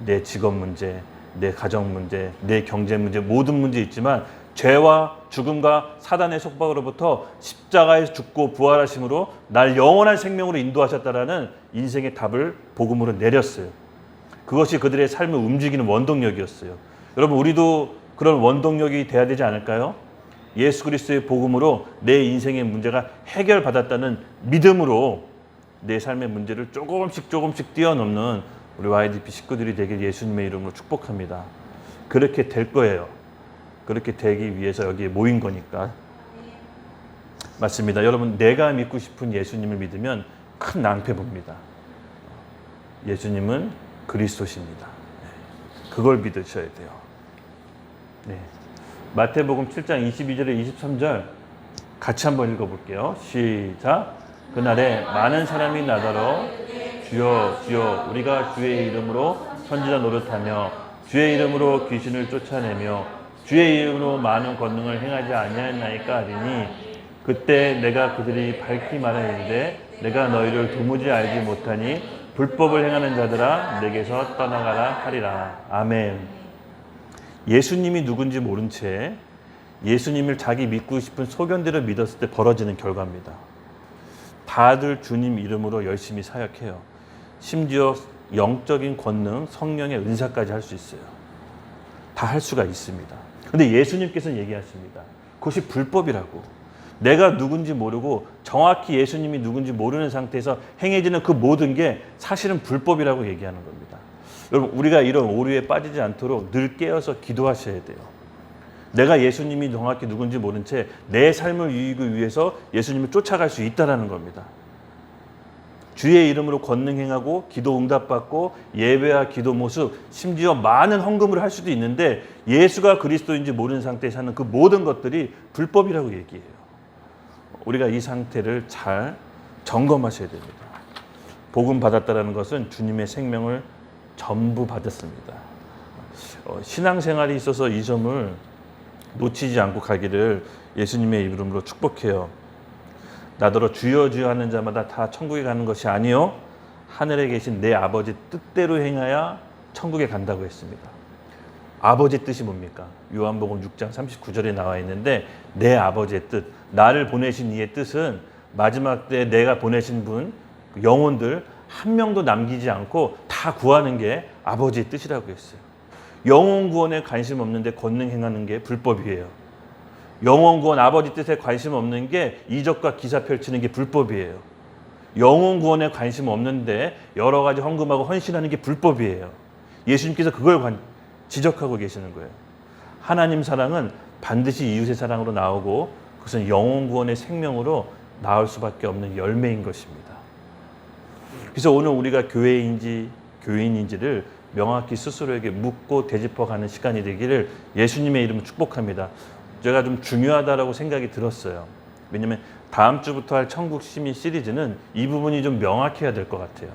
내 직업 문제, 내 가정 문제, 내 경제 문제, 모든 문제 있지만 죄와 죽음과 사단의 속박으로부터 십자가에 죽고 부활하심으로 날 영원한 생명으로 인도하셨다라는 인생의 답을 복음으로 내렸어요. 그것이 그들의 삶을 움직이는 원동력이었어요. 여러분, 우리도 그런 원동력이 돼야 되지 않을까요? 예수 그리스도의 복음으로 내 인생의 문제가 해결받았다는 믿음으로 내 삶의 문제를 조금씩 뛰어넘는 우리 YDP 식구들이 되길 예수님의 이름으로 축복합니다. 그렇게 될 거예요. 그렇게 되기 위해서 여기에 모인 거니까. 맞습니다. 여러분, 내가 믿고 싶은 예수님을 믿으면 큰 낭패 봅니다. 예수님은 그리스도십니다. 그걸 믿으셔야 돼요. 네. 마태복음 7장 22절에 23절 같이 한번 읽어볼게요. 시작. 그날에 많은 사람이 나더러 주여 주여 우리가 주의 이름으로 선지자 노릇하며 주의 이름으로 귀신을 쫓아내며 주의 이름으로 많은 권능을 행하지 아니하였나이까 하리니 그때 내가 그들이 밝히 말하는데 내가 너희를 도무지 알지 못하니 불법을 행하는 자들아 내게서 떠나가라 하리라. 아멘. 예수님이 누군지 모른 채 예수님을 자기 믿고 싶은 소견대로 믿었을 때 벌어지는 결과입니다. 다들 주님 이름으로 열심히 사역해요. 심지어 영적인 권능, 성령의 은사까지 할 수 있어요. 다 할 수가 있습니다. 근데 예수님께서는 얘기하십니다. 그것이 불법이라고. 내가 누군지 모르고 정확히 예수님이 누군지 모르는 상태에서 행해지는 그 모든 게 사실은 불법이라고 얘기하는 겁니다. 여러분, 우리가 이런 오류에 빠지지 않도록 늘 깨어서 기도하셔야 돼요. 내가 예수님이 정확히 누군지 모른 채 내 삶을 이기기 위해서 예수님을 쫓아갈 수 있다는 겁니다. 주의 이름으로 권능 행하고 기도 응답받고 예배와 기도 모습, 심지어 많은 헌금을 할 수도 있는데 예수가 그리스도인지 모르는 상태에 사는 그 모든 것들이 불법이라고 얘기해요. 우리가 이 상태를 잘 점검하셔야 됩니다. 복음 받았다는 것은 주님의 생명을 전부 받았습니다. 신앙생활에 있어서 이 점을 놓치지 않고 가기를 예수님의 이름으로 축복해요. 나더러 주여 주여 하는 자마다 다 천국에 가는 것이 아니요 하늘에 계신 내 아버지 뜻대로 행하여 천국에 간다고 했습니다. 아버지 뜻이 뭡니까? 요한복음 6장 39절에 나와 있는데 내 아버지의 뜻, 나를 보내신 이의 뜻은 마지막 때 내가 보내신 분, 영혼들 한 명도 남기지 않고 다 구하는 게 아버지의 뜻이라고 했어요. 영혼 구원에 관심 없는데 권능 행하는 게 불법이에요. 영혼 구원, 아버지 뜻에 관심 없는 게 이적과 기사 펼치는 게 불법이에요. 영혼 구원에 관심 없는데 여러 가지 헌금하고 헌신하는 게 불법이에요. 예수님께서 그걸 지적하고 계시는 거예요. 하나님 사랑은 반드시 이웃의 사랑으로 나오고 그것은 영혼 구원의 생명으로 나올 수밖에 없는 열매인 것입니다. 그래서 오늘 우리가 교회인지 교인인지를 명확히 스스로에게 묻고 되짚어가는 시간이 되기를 예수님의 이름으로 축복합니다. 제가 좀 중요하다라고 생각이 들었어요. 왜냐하면 다음 주부터 할 천국 시민 시리즈는 이 부분이 좀 명확해야 될 것 같아요.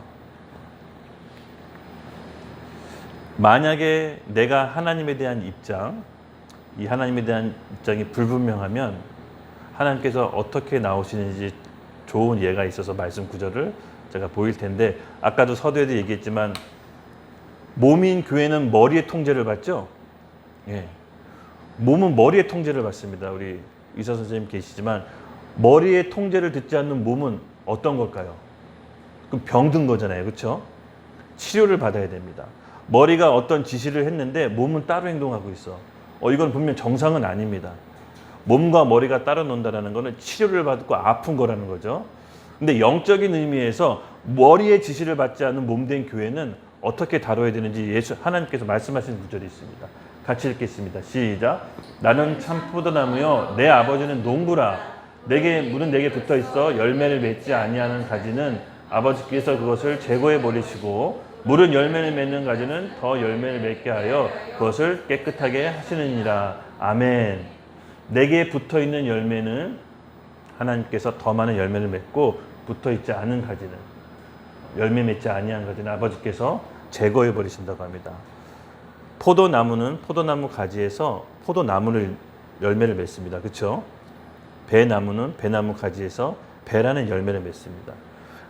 만약에 내가 하나님에 대한 입장, 이 하나님에 대한 입장이 불분명하면 하나님께서 어떻게 나오시는지 좋은 예가 있어서 말씀 구절을 제가 보일 텐데 아까도 서두에도 얘기했지만 몸인 교회는 머리의 통제를 받죠? 예. 몸은 머리의 통제를 받습니다. 우리 의사 선생님 계시지만 머리의 통제를 듣지 않는 몸은 어떤 걸까요? 그럼 병든 거잖아요. 그렇죠? 치료를 받아야 됩니다. 머리가 어떤 지시를 했는데 몸은 따로 행동하고 있어. 이건 분명 정상은 아닙니다. 몸과 머리가 따로 논다는 것은 치료를 받고 아픈 거라는 거죠. 근데 영적인 의미에서 머리의 지시를 받지 않는 몸된 교회는 어떻게 다뤄야 되는지 하나님께서 말씀하신 구절이 있습니다. 같이 읽겠습니다. 시작. 나는 참 포도나무요 내 아버지는 농부라. 물은 내게 붙어 있어 열매를 맺지 아니하는 가지는 아버지께서 그것을 제거해 버리시고 물은 열매를 맺는 가지는 더 열매를 맺게 하여 그것을 깨끗하게 하시느니라. 아멘. 내게 붙어 있는 열매는 하나님께서 더 많은 열매를 맺고 붙어 있지 않은 가지는 열매 맺지 아니한 가지는 아버지께서 제거해 버리신다고 합니다. 포도나무는 포도나무 가지에서 포도나무를 열매를 맺습니다. 그렇죠? 배나무는 배나무 가지에서 배라는 열매를 맺습니다.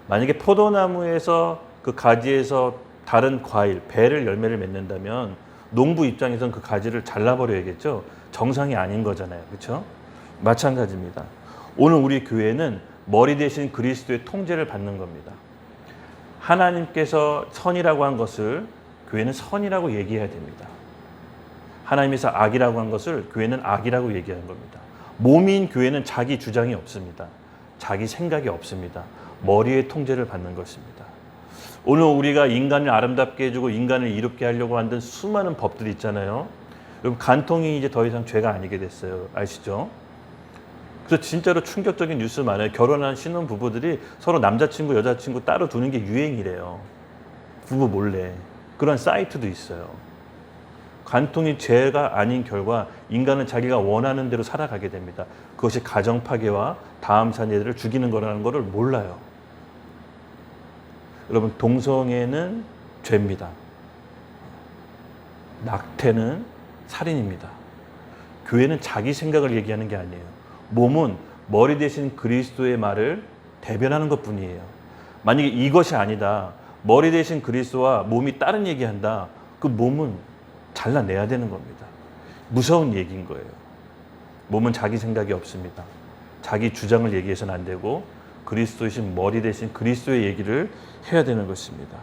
만약에 포도나무에서 그 가지에서 다른 과일, 배를 열매를 맺는다면 농부 입장에서는 그 가지를 잘라버려야겠죠. 정상이 아닌 거잖아요. 그렇죠? 마찬가지입니다. 오늘 우리 교회는 머리 대신 그리스도의 통제를 받는 겁니다. 하나님께서 선이라고 한 것을 교회는 선이라고 얘기해야 됩니다. 하나님께서 악이라고 한 것을 교회는 악이라고 얘기하는 겁니다. 몸인 교회는 자기 주장이 없습니다. 자기 생각이 없습니다. 머리의 통제를 받는 것입니다. 오늘 우리가 인간을 아름답게 해주고 인간을 이롭게 하려고 만든 수많은 법들이 있잖아요. 여러분 간통이 이제 더 이상 죄가 아니게 됐어요. 아시죠? 그래서 진짜로 충격적인 뉴스 많아요. 결혼한 신혼 부부들이 서로 남자친구 여자친구 따로 두는 게 유행이래요. 부부 몰래. 그런 사이트도 있어요. 간통이 죄가 아닌 결과 인간은 자기가 원하는 대로 살아가게 됩니다. 그것이 가정 파괴와 다음 세대를 죽이는 거라는 것을 몰라요. 여러분, 동성애는 죄입니다. 낙태는 살인입니다. 교회는 자기 생각을 얘기하는 게 아니에요. 몸은 머리 대신 그리스도의 말을 대변하는 것뿐이에요. 만약에 이것이 아니다, 머리 대신 그리스도와 몸이 다른 얘기한다, 그 몸은 잘라내야 되는 겁니다. 무서운 얘기인 거예요. 몸은 자기 생각이 없습니다. 자기 주장을 얘기해서는 안 되고 그리스도이신 머리 대신 그리스도의 얘기를 해야 되는 것입니다.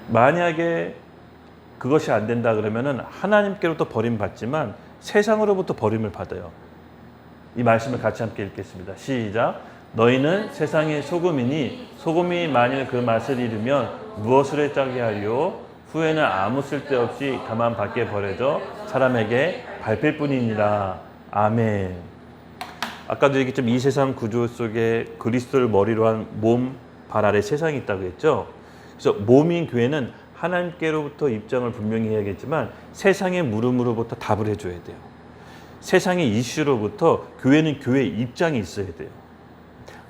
만약에 그것이 안 된다 그러면은 하나님께로부터 버림받지만 세상으로부터 버림을 받아요. 이 말씀을 같이 함께 읽겠습니다. 시작. 너희는 세상의 소금이니 소금이 만일 그 맛을 잃으면 무엇으로 짜게 하리요? 후에는 아무 쓸데없이 다만 밖에 버려져 사람에게 밟힐 뿐이니라. 아멘. 아까도 얘기했지만 이 세상 구조 속에 그리스도를 머리로 한 몸, 발 아래 세상이 있다고 했죠. 그래서 몸인 교회는 하나님께로부터 입장을 분명히 해야겠지만 세상의 물음으로부터 답을 해줘야 돼요. 세상의 이슈로부터 교회는 교회의 입장이 있어야 돼요.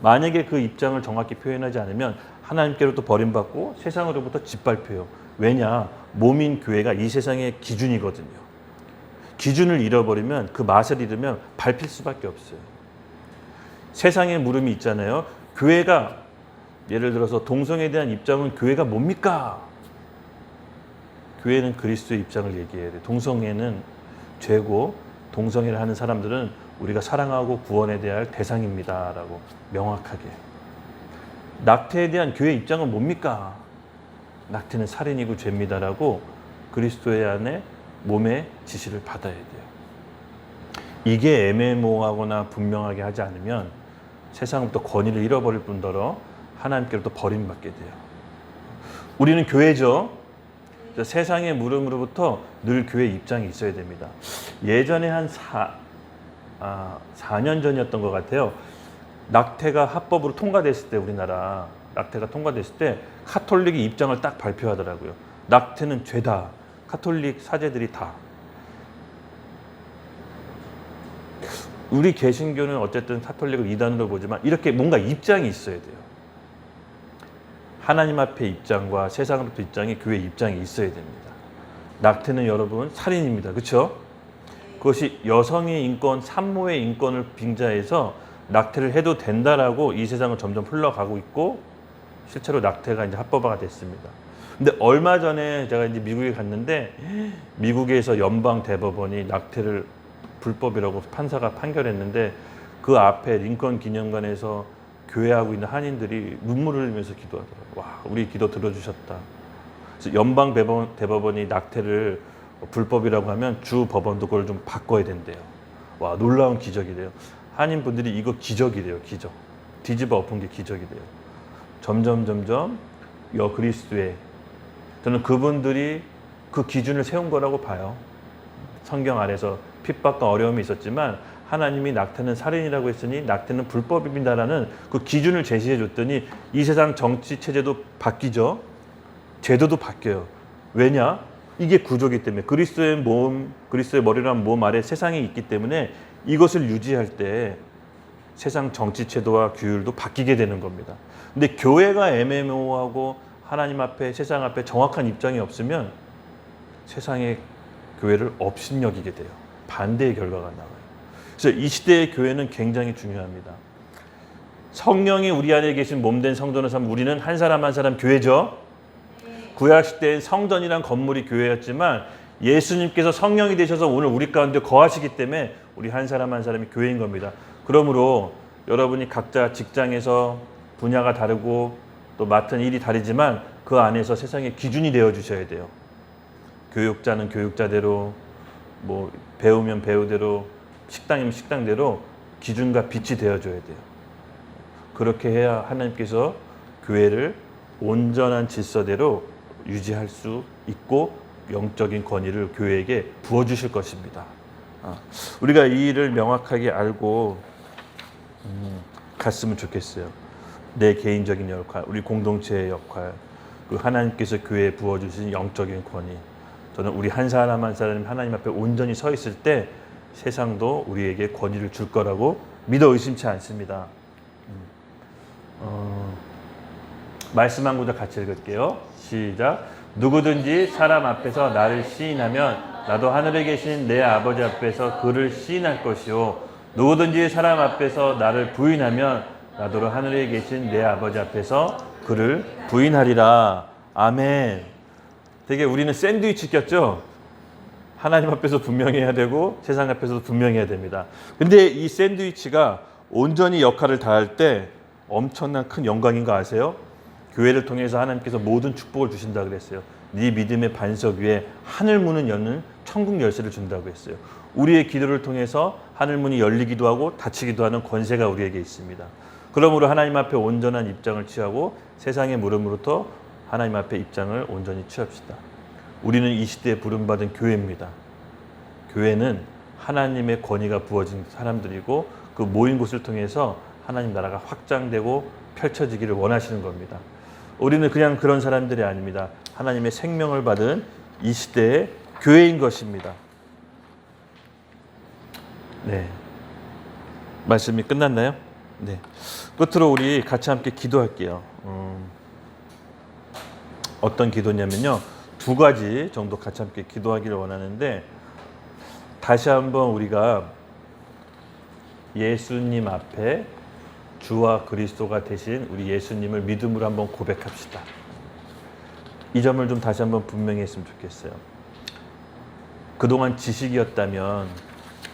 만약에 그 입장을 정확히 표현하지 않으면 하나님께로부터 버림받고 세상으로부터 짓밟혀요. 왜냐? 몸인 교회가 이 세상의 기준이거든요. 기준을 잃어버리면, 그 맛을 잃으면 밟힐 수밖에 없어요. 세상의 물음이 있잖아요. 교회가, 예를 들어서 동성애에 대한 입장은 교회가 뭡니까? 교회는 그리스도의 입장을 얘기해야 돼요. 동성애는 죄고 동성애를 하는 사람들은 우리가 사랑하고 구원에 대해야 할 대상입니다 라고 명확하게. 낙태에 대한 교회의 입장은 뭡니까? 낙태는 살인이고 죄입니다 라고 그리스도의 안에 몸의 지시를 받아야 돼요. 이게 애매모호하거나 분명하게 하지 않으면 세상부터 권위를 잃어버릴 뿐더러 하나님께로부터 버림받게 돼요. 우리는 교회죠. 세상의 물음으로부터 늘 교회의 입장이 있어야 됩니다. 예전에 한 4년 전이었던 것 같아요. 낙태가 합법으로 통과됐을 때, 우리나라 낙태가 통과됐을 때 카톨릭이 입장을 딱 발표하더라고요. 낙태는 죄다. 카톨릭 사제들이 다. 우리 개신교는 어쨌든 카톨릭을 이단으로 보지만 이렇게 뭔가 입장이 있어야 돼요. 하나님 앞의 입장과 세상으로부터 입장이, 교회의 입장이 있어야 됩니다. 낙태는 여러분 살인입니다. 그렇죠? 그것이 여성의 인권, 산모의 인권을 빙자해서 낙태를 해도 된다라고 이 세상은 점점 흘러가고 있고 실제로 낙태가 이제 합법화가 됐습니다. 근데 얼마 전에 제가 이제 미국에 갔는데 미국에서 연방 대법원이 낙태를 불법이라고 판사가 판결했는데 그 앞에 링컨 기념관에서 교회하고 있는 한인들이 눈물을 흘리면서 기도하더라고요. 와, 우리 기도 들어주셨다. 그래서 연방 대법원이 낙태를 불법이라고 하면 주 법원도 그걸 좀 바꿔야 된대요. 와, 놀라운 기적이래요. 한인 분들이 이거 기적이래요. 기적. 뒤집어 엎은 게 기적이래요. 점점 그리스도의, 저는 그분들이 그 기준을 세운 거라고 봐요. 성경 안에서 핍박과 어려움이 있었지만 하나님이 낙태는 살인이라고 했으니 낙태는 불법입니다라는 그 기준을 제시해 줬더니 이 세상 정치 체제도 바뀌죠. 제도도 바뀌어요. 왜냐? 이게 구조이기 때문에 그리스도의 몸, 그리스도의 머리라는 몸 아래 세상이 있기 때문에 이것을 유지할 때 세상 정치 제도와 규율도 바뀌게 되는 겁니다. 근데 교회가 애매모호하고 하나님 앞에, 세상 앞에 정확한 입장이 없으면 세상의 교회를 업신여기게 돼요. 반대의 결과가 나와요. 그래서 이 시대의 교회는 굉장히 중요합니다. 성령이 우리 안에 계신 몸된 성전을 삼은 우리는 한 사람 한 사람 교회죠. 구약 시대엔 성전이란 건물이 교회였지만 예수님께서 성령이 되셔서 오늘 우리 가운데 거하시기 때문에 우리 한 사람 한 사람이 교회인 겁니다. 그러므로 여러분이 각자 직장에서 분야가 다르고 또 맡은 일이 다르지만 그 안에서 세상의 기준이 되어 주셔야 돼요. 교육자는 교육자대로, 뭐 배우면 배우대로, 식당이면 식당대로 기준과 빛이 되어줘야 돼요. 그렇게 해야 하나님께서 교회를 온전한 질서대로 유지할 수 있고 영적인 권위를 교회에게 부어주실 것입니다. 우리가 이 일을 명확하게 알고 갔으면 좋겠어요. 내 개인적인 역할, 우리 공동체의 역할, 그 하나님께서 교회에 부어주신 영적인 권위. 저는 우리 한 사람 한 사람이 하나님 앞에 온전히 서 있을 때 세상도 우리에게 권위를 줄 거라고 믿어 의심치 않습니다. 말씀 한 구절 같이 읽을게요. 시작. 누구든지 사람 앞에서 나를 시인하면 나도 하늘에 계신 내 아버지 앞에서 그를 시인할 것이요. 누구든지 사람 앞에서 나를 부인하면 나도 하늘에 계신 내 아버지 앞에서 그를 부인하리라. 아멘. 되게 우리는 샌드위치 꼈죠? 하나님 앞에서 분명히 해야 되고 세상 앞에서도 분명히 해야 됩니다. 근데 이 샌드위치가 온전히 역할을 다할 때 엄청난 큰 영광인 거 아세요? 교회를 통해서 하나님께서 모든 축복을 주신다 그랬어요. 네 믿음의 반석 위에 하늘 문은 여는 천국 열쇠를 준다고 했어요. 우리의 기도를 통해서 하늘 문이 열리기도 하고 닫히기도 하는 권세가 우리에게 있습니다. 그러므로 하나님 앞에 온전한 입장을 취하고 세상의 물음으로부터 하나님 앞에 입장을 온전히 취합시다. 우리는 이 시대에 부름받은 교회입니다. 교회는 하나님의 권위가 부어진 사람들이고 그 모인 곳을 통해서 하나님 나라가 확장되고 펼쳐지기를 원하시는 겁니다. 우리는 그냥 그런 사람들이 아닙니다. 하나님의 생명을 받은 이 시대의 교회인 것입니다. 네. 말씀이 끝났나요? 네. 끝으로 우리 같이 함께 기도할게요. 어떤 기도냐면요. 두 가지 정도 같이 함께 기도하기를 원하는데 다시 한번 우리가 예수님 앞에 주와 그리스도가 되신 우리 예수님을 믿음으로 한번 고백합시다. 이 점을 좀 다시 한번 분명히 했으면 좋겠어요. 그동안 지식이었다면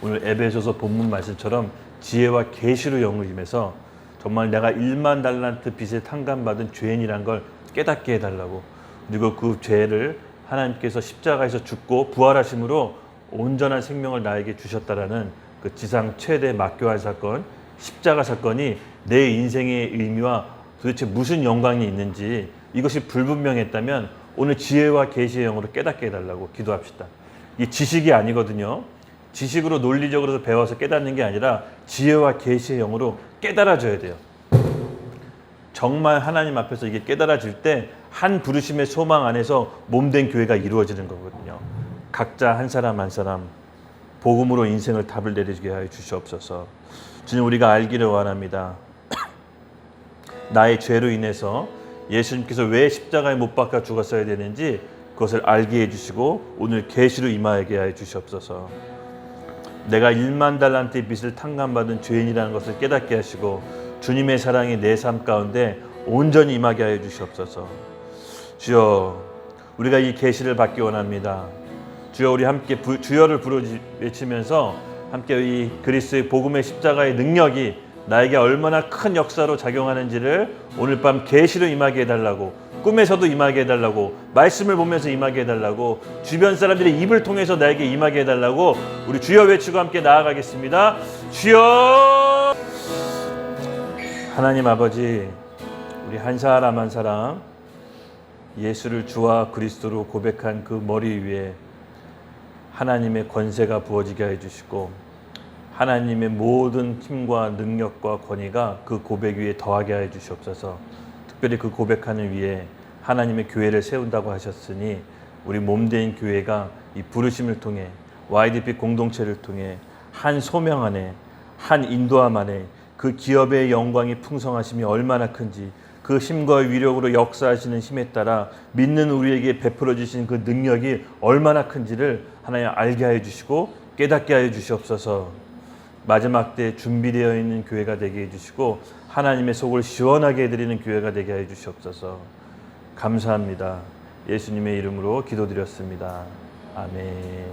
오늘 에베소서 본문 말씀처럼 지혜와 계시로 영을 임해서 정말 내가 1만 달란트 빚에 탕감받은 죄인이란 걸 깨닫게 해달라고, 그리고 그 죄를 하나님께서 십자가에서 죽고 부활하심으로 온전한 생명을 나에게 주셨다라는 그 지상 최대 막교환 사건, 십자가 사건이 내 인생의 의미와 도대체 무슨 영광이 있는지 이것이 불분명했다면 오늘 지혜와 계시의 영으로 깨닫게 해달라고 기도합시다. 이 지식이 아니거든요. 지식으로 논리적으로 배워서 깨닫는 게 아니라 지혜와 계시의 영으로 깨달아져야 돼요. 정말 하나님 앞에서 이게 깨달아질 때 한 부르심의 소망 안에서 몸된 교회가 이루어지는 거거든요. 각자 한 사람 한 사람 복음으로 인생을 답을 내리게 하여 주시옵소서. 주님, 우리가 알기를 원합니다. 나의 죄로 인해서 예수님께서 왜 십자가에 못 박아 죽었어야 되는지 그것을 알게 해주시고 오늘 계시로 임하게 하여 주시옵소서. 내가 1만 달란트의 빚을 탕감받은 죄인이라는 것을 깨닫게 하시고 주님의 사랑이 내 삶 가운데 온전히 임하게 하여 주시옵소서. 주여, 우리가 이 계시를 받기 원합니다. 주여, 우리 함께 주여를 부르 외치면서 함께 이 그리스도의 복음의 십자가의 능력이 나에게 얼마나 큰 역사로 작용하는지를 오늘 밤 계시로 임하게 해달라고, 꿈에서도 임하게 해달라고, 말씀을 보면서 임하게 해달라고, 주변 사람들의 입을 통해서 나에게 임하게 해달라고 우리 주여 외치고 함께 나아가겠습니다. 주여! 하나님 아버지, 우리 한 사람 한 사람 예수를 주와 그리스도로 고백한 그 머리 위에 하나님의 권세가 부어지게 해주시고 하나님의 모든 힘과 능력과 권위가 그 고백 위에 더하게 해 주시옵소서. 특별히 그 고백하는 위에 하나님의 교회를 세운다고 하셨으니 우리 몸된 교회가 이 부르심을 통해 YDP 공동체를 통해 한 소명 안에 한 인도함 안에 그 기업의 영광이 풍성하심이 얼마나 큰지, 그 힘과 위력으로 역사하시는 힘에 따라 믿는 우리에게 베풀어 주신 그 능력이 얼마나 큰지를 하나님 알게 하여 주시고 깨닫게 하여 주시옵소서. 마지막 때 준비되어 있는 교회가 되게 해주시고 하나님의 속을 시원하게 해드리는 교회가 되게 해 주시옵소서. 감사합니다. 예수님의 이름으로 기도드렸습니다. 아멘.